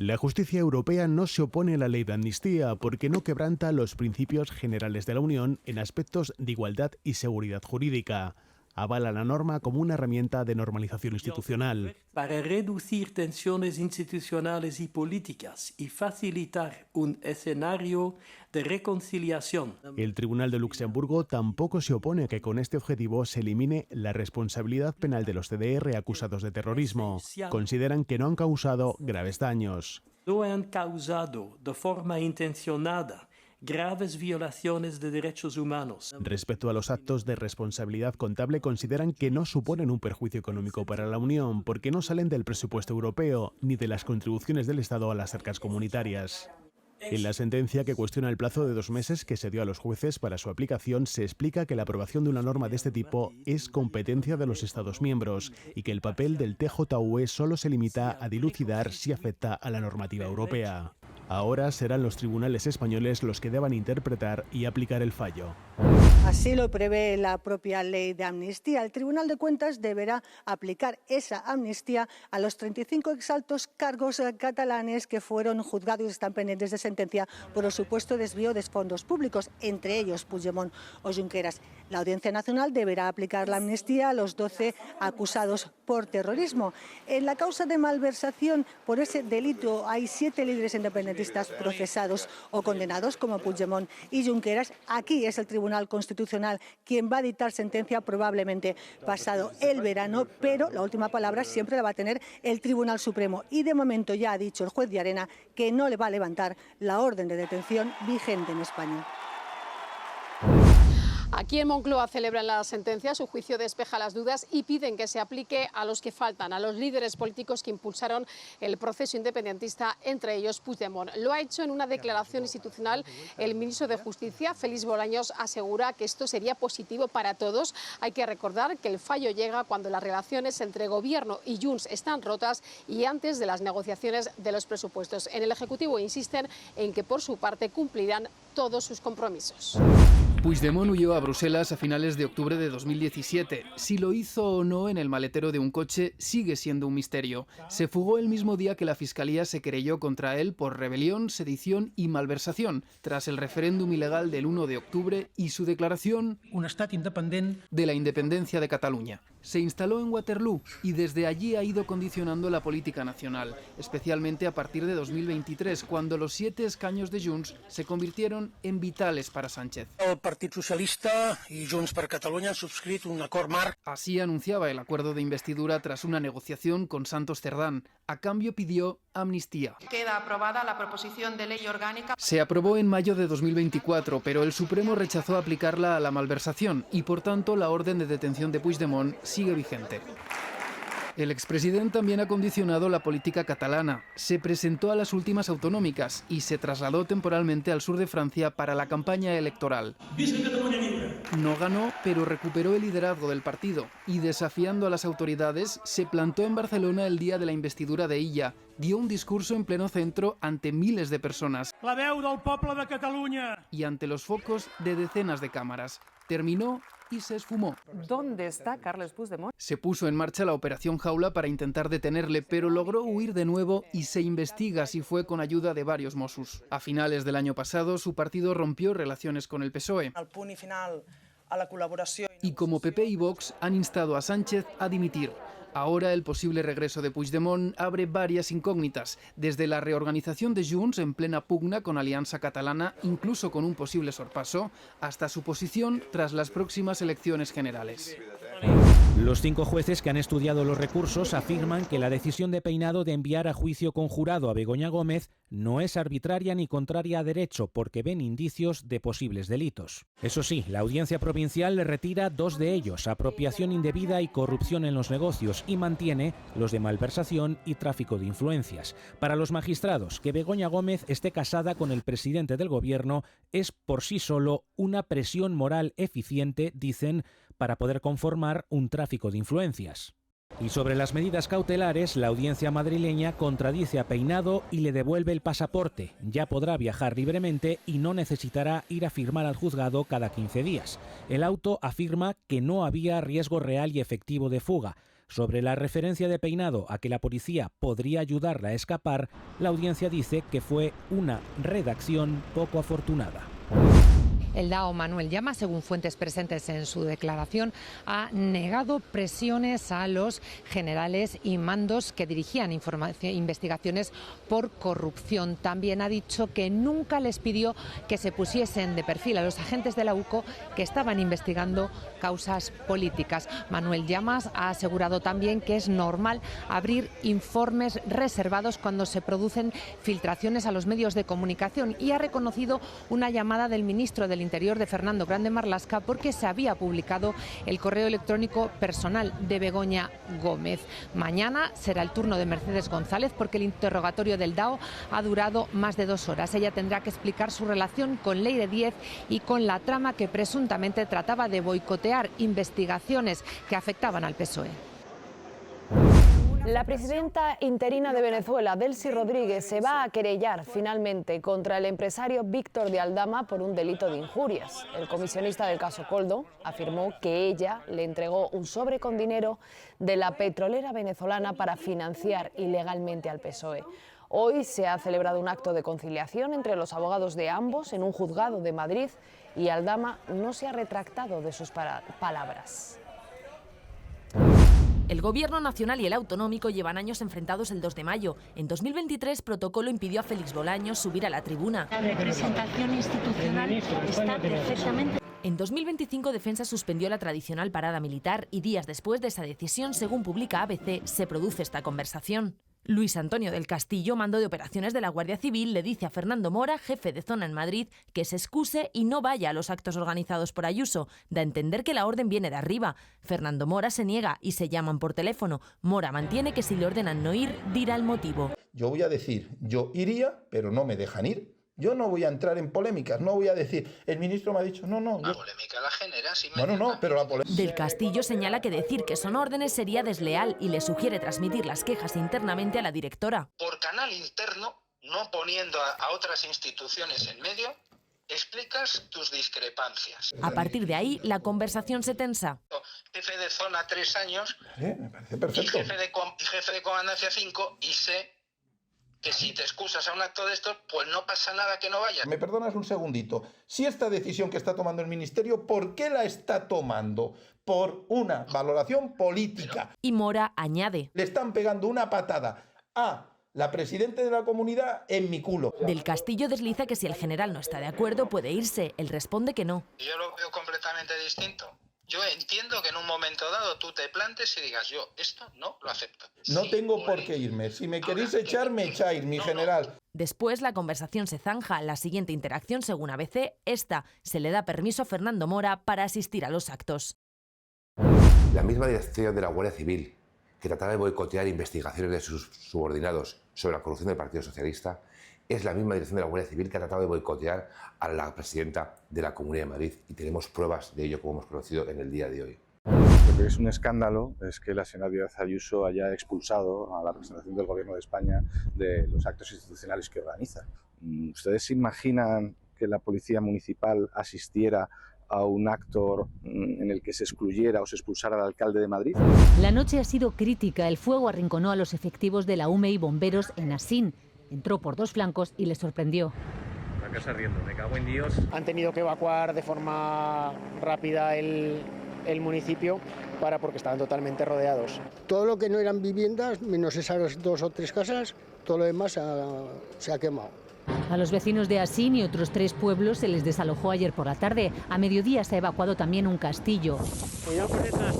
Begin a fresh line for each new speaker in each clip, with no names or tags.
La justicia europea no se opone a la ley de amnistía porque no quebranta los principios generales de la Unión en aspectos de igualdad y seguridad jurídica. Avala la norma como una herramienta de normalización institucional.
Para reducir tensiones institucionales y políticas y facilitar un escenario de reconciliación.
El Tribunal de Luxemburgo tampoco se opone a que con este objetivo se elimine la responsabilidad penal de los CDR acusados de terrorismo. Consideran que no han causado graves daños.
No han causado de forma intencionada graves violaciones de derechos humanos.
Respecto a los actos de responsabilidad contable, consideran que no suponen un perjuicio económico para la Unión porque no salen del presupuesto europeo ni de las contribuciones del Estado a las arcas comunitarias. En la sentencia, que cuestiona el plazo de 2 meses que se dio a los jueces para su aplicación, se explica que la aprobación de una norma de este tipo es competencia de los Estados miembros y que el papel del TJUE solo se limita a dilucidar si afecta a la normativa europea. Ahora serán los tribunales españoles los que deban interpretar y aplicar el fallo.
Así lo prevé la propia ley de amnistía. El Tribunal de Cuentas deberá aplicar esa amnistía a los 35 exaltos cargos catalanes que fueron juzgados y están pendientes de sentencia por el supuesto desvío de fondos públicos, entre ellos Puigdemont o Junqueras. La Audiencia Nacional deberá aplicar la amnistía a los 12 acusados por terrorismo. En la causa de malversación por ese delito hay 7 líderes independentistas procesados o condenados, como Puigdemont y Junqueras. Aquí es el Tribunal Constitucional quien va a dictar sentencia probablemente pasado el verano, pero la última palabra siempre la va a tener el Tribunal Supremo. Y de momento ya ha dicho el juez Llarena que no le va a levantar la orden de detención vigente en España.
Aquí en Moncloa celebran la sentencia, su juicio despeja las dudas y piden que se aplique a los que faltan, a los líderes políticos que impulsaron el proceso independentista, entre ellos Puigdemont. Lo ha hecho en una declaración institucional el ministro de Justicia, Félix Bolaños, asegura que esto sería positivo para todos. Hay que recordar que el fallo llega cuando las relaciones entre Gobierno y Junts están rotas y antes de las negociaciones de los presupuestos. En el Ejecutivo insisten en que por su parte cumplirán todos sus compromisos.
Puigdemont huyó a Bruselas a finales de octubre de 2017. Si lo hizo o no en el maletero de un coche sigue siendo un misterio. Se fugó el mismo día que la Fiscalía se querelló contra él por rebelión, sedición y malversación, tras el referéndum ilegal del 1 de octubre y su declaración
un estat independent
de la independencia de Cataluña. Se instaló en Waterloo y desde allí ha ido condicionando la política nacional, especialmente a partir de 2023, cuando los 7 escaños de Junts se convirtieron en vitales para Sánchez.
El Partit Socialista y Junts per Catalunya han subscrit un acord marc.
Así anunciaba el acuerdo de investidura tras una negociación con Santos Cerdán. A cambio pidió amnistía.
Queda aprobada la proposición de ley orgánica.
Se aprobó en mayo de 2024, pero el Supremo rechazó aplicarla a la malversación y, por tanto, la orden de detención de Puigdemont sigue vigente. El expresidente también ha condicionado la política catalana. Se presentó a las últimas autonómicas y se trasladó temporalmente al sur de Francia para la campaña electoral. No ganó, pero recuperó el liderazgo del partido y, desafiando a las autoridades, se plantó en Barcelona el día de la investidura de Illa. Dio un discurso en pleno centro ante miles de personas.
La veu del poble de Catalunya.
Y ante los focos de decenas de cámaras. Terminó y se esfumó.
¿Dónde está Carles Puigdemont?
Se puso en marcha la Operación Jaula para intentar detenerle, pero logró huir de nuevo y se investiga si fue con ayuda de varios Mossos. A finales del año pasado, su partido rompió relaciones con el PSOE.
Al punt final a la colaboración.
Y como PP y Vox han instado a Sánchez a dimitir. Ahora el posible regreso de Puigdemont abre varias incógnitas, desde la reorganización de Junts en plena pugna con Alianza Catalana, incluso con un posible sorpaso, hasta su posición tras las próximas elecciones generales.
Los 5 jueces que han estudiado los recursos afirman que la decisión de Peinado de enviar a juicio con jurado a Begoña Gómez no es arbitraria ni contraria a derecho, porque ven indicios de posibles delitos. Eso sí, la Audiencia Provincial le retira 2 de ellos, apropiación indebida y corrupción en los negocios, y mantiene los de malversación y tráfico de influencias. Para los magistrados, que Begoña Gómez esté casada con el presidente del Gobierno es por sí solo una presión moral eficiente, dicen, para poder conformar un tráfico de influencias. Y sobre las medidas cautelares, la audiencia madrileña contradice a Peinado y le devuelve el pasaporte. Ya podrá viajar libremente y no necesitará ir a firmar al juzgado cada 15 días. El auto afirma que no había riesgo real y efectivo de fuga. Sobre la referencia de Peinado a que la policía podría ayudarla a escapar, la audiencia dice que fue una redacción poco afortunada.
El DAO Manuel Llamas, según fuentes presentes en su declaración, ha negado presiones a los generales y mandos que dirigían investigaciones por corrupción. También ha dicho que nunca les pidió que se pusiesen de perfil a los agentes de la UCO que estaban investigando causas políticas. Manuel Llamas ha asegurado también que es normal abrir informes reservados cuando se producen filtraciones a los medios de comunicación y ha reconocido una llamada del ministro del Interior de Fernando Grande Marlaska porque se había publicado el correo electrónico personal de Begoña Gómez. Mañana será el turno de Mercedes González porque el interrogatorio del DAO ha durado más de 2 horas. Ella tendrá que explicar su relación con Leire Díez y con la trama que presuntamente trataba de boicotear investigaciones que afectaban al PSOE.
La presidenta interina de Venezuela, Delcy Rodríguez, se va a querellar finalmente contra el empresario Víctor de Aldama por un delito de injurias. El comisionista del caso Coldo afirmó que ella le entregó un sobre con dinero de la petrolera venezolana para financiar ilegalmente al PSOE. Hoy se ha celebrado un acto de conciliación entre los abogados de ambos en un juzgado de Madrid y Aldama no se ha retractado de sus palabras.
El Gobierno nacional y el autonómico llevan años enfrentados el 2 de mayo. En 2023, Protocolo impidió a Félix Bolaños subir a la tribuna.
La representación institucional está perfectamente...
En 2025, Defensa suspendió la tradicional parada militar y días después de esa decisión, según publica ABC, se produce esta conversación. Luis Antonio del Castillo, mando de operaciones de la Guardia Civil, le dice a Fernando Mora, jefe de zona en Madrid, que se excuse y no vaya a los actos organizados por Ayuso. Da a entender que la orden viene de arriba. Fernando Mora se niega y se llaman por teléfono. Mora mantiene que si le ordenan no ir, dirá el motivo.
Yo voy a decir, yo iría, pero no me dejan ir. Yo no voy a entrar en polémicas, no voy a decir, el ministro me ha dicho, no.
La polémica la genera, si
Bueno, no, pero la polémica...
Del Castillo señala que decir que son órdenes sería desleal y le sugiere transmitir las quejas internamente a la directora.
Por canal interno, no poniendo a otras instituciones en medio, explicas tus discrepancias.
A partir de ahí, la conversación se tensa.
Jefe de zona 3 años,
me parece perfecto.
Y jefe de comandancia 5, y sé que si te excusas a un acto de estos, pues no pasa nada que no vayas.
¿Me perdonas un segundito? Si esta decisión que está tomando el Ministerio, ¿por qué la está tomando? Por una valoración política.
Y Mora añade.
Le están pegando una patada a la presidenta de la comunidad en mi culo.
Del Castillo desliza que si el general no está de acuerdo puede irse. Él responde que no.
Yo lo veo completamente distinto. Yo entiendo que en un momento dado tú te plantes y digas, yo esto no lo acepto.
No tengo por qué irme. Si me queréis echar, me echáis, mi general.
Después la conversación se zanja. La siguiente interacción, según ABC, esta. Se le da permiso a Fernando Mora para asistir a los actos.
La misma dirección de la Guardia Civil, que trataba de boicotear investigaciones de sus subordinados sobre la corrupción del Partido Socialista, es la misma dirección de la Guardia Civil que ha tratado de boicotear a la presidenta de la Comunidad de Madrid y tenemos pruebas de ello, como hemos conocido en el día de hoy.
Lo que es un escándalo es que la señora Díaz Ayuso haya expulsado a la representación del Gobierno de España de los actos institucionales que organiza. ¿Ustedes se imaginan que la Policía Municipal asistiera a un acto en el que se excluyera o se expulsara al alcalde de Madrid?
La noche ha sido crítica. El fuego arrinconó a los efectivos de la UME y bomberos en Asín. Entró por 2 flancos y les sorprendió.
La casa ardiendo, me cago en Dios.
Han tenido que evacuar de forma rápida el municipio porque estaban totalmente rodeados.
Todo lo que no eran viviendas, menos esas 2 o 3 casas, todo lo demás se ha quemado.
A los vecinos de Asín y otros 3 pueblos se les desalojó ayer por la tarde. A mediodía se ha evacuado también un castillo.
Cuidado con detrás,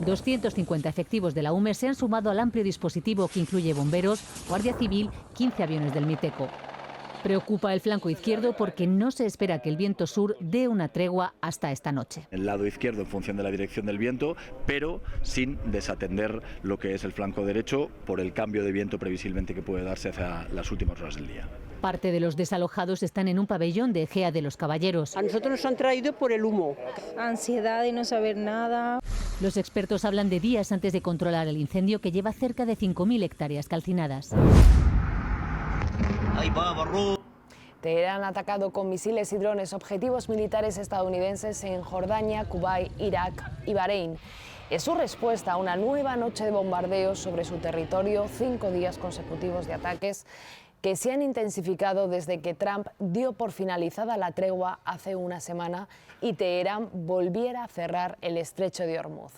250 efectivos de la UME se han sumado al amplio dispositivo que incluye bomberos, Guardia Civil, 15 aviones del MITECO. Preocupa el flanco izquierdo porque no se espera que el viento sur dé una tregua hasta esta noche.
El lado izquierdo en función de la dirección del viento, pero sin desatender lo que es el flanco derecho por el cambio de viento previsiblemente que puede darse hacia las últimas horas del día.
Parte de los desalojados están en un pabellón de Ejea de los Caballeros.
A nosotros nos han traído por el humo.
Ansiedad y no saber nada.
Los expertos hablan de días antes de controlar el incendio que lleva cerca de 5.000 hectáreas calcinadas.
Teherán ha atacado con misiles y drones objetivos militares estadounidenses en Jordania, Kuwait, Irak y Bahrein. Es su respuesta a una nueva noche de bombardeos sobre su territorio, 5 días consecutivos de ataques que se han intensificado desde que Trump dio por finalizada la tregua hace una semana y Teherán volviera a cerrar el estrecho de Hormuz.